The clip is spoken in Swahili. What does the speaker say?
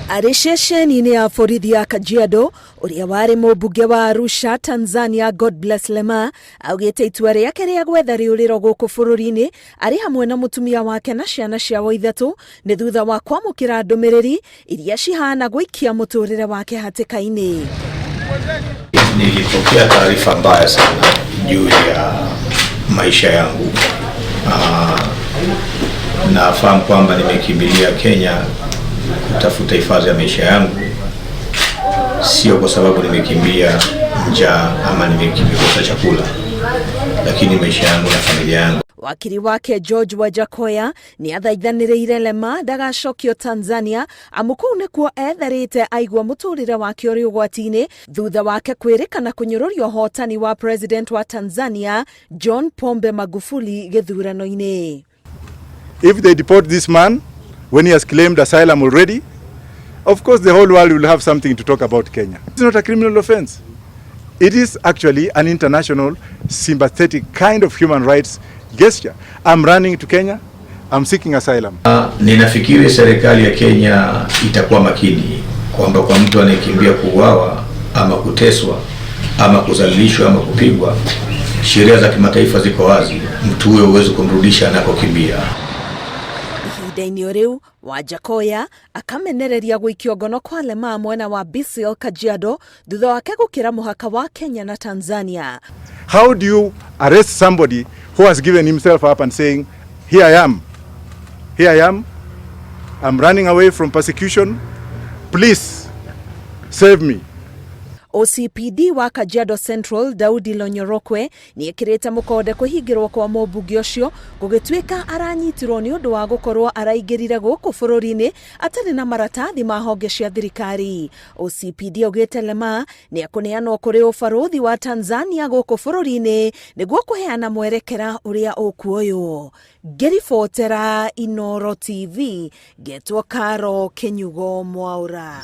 Arishesheni ya borithi ya Kajiado uria wari mũmbunge wa Arusha Tanzania Godbless Lema augite itua riake ria gwetha rĩũrĩro gũkũ bũrũri-inĩ ari hamwe na mũtumia wake na ciana ciao ithatu ni thutha wa kwamũkĩra ndũmĩrĩri iria cihana gũikia mũtũrĩre wake hatĩka-inĩ. Nilipokea taarifa mbaya sana juu ya maisha yangu. Nafahamu kwamba nimekimbilia Kenya kutafuta hifadhi ya maisha yangu, sio kwa sababu nimekimbia njaa ama nimekimbia kwa chakula, lakini maisha yangu na familia yangu. Wakiri wake George Wajakoya ni athaithanĩrĩire Lema ndagacokio Tanzania amukou nĩkuo etharĩte aigua mũtũrĩre wake ũrĩ ũgwati-inĩ thutha wake kwĩrĩkana kũnyũrũria ũhotani wa president wa Tanzania John Pombe Magufuli gĩthurano-inĩ. If they deport this man when he has claimed asylum already, of course the whole world will have something to talk about Kenya. It's not a criminal offense. It is actually an international sympathetic kind of human rights gesture. I'm running to Kenya, I'm seeking asylum. Ninafikiri serikali ya Kenya itakuwa makini kwamba kwa mtu anayekimbia kuuawa ama kuteswa ama kuzalilishwa ama kupigwa, sheria za kimataifa ziko wazi, mtu huyo huwezi kumrudisha anakokimbia. Ihinda-inĩ rĩu Wajakoya akamenereria gũikio ngono kwa Lema mwena wa Bisil Kajiado thutha wake gũkĩra mũhaka wa Kenya na Tanzania. How do you arrest somebody who has given himself up and saying, here I am, I'm running away from persecution, please save me? OCPD wa Kajiado Central Daudi Lonyorokwe ni ekirite mũkonde kũhingĩrwo kwa mũmbunge ũcio gũgĩtuĩka aranyitirwo nĩ ũndũ wa gũkorwo araingĩrire gũkũ bũrũri-inĩ atarĩ na maratathi ma honge cia thirikari. OCPD augĩte Lema nĩ ekũneanwo kũrĩ ũbarũthi wa Tanzania gũkũ bũrũri-inĩ nĩguo kũheana mwerekera ũrĩa ũkuoywo. Ngĩribotera Inooro TV, ngetwo Karo Kenyugo Mwaura.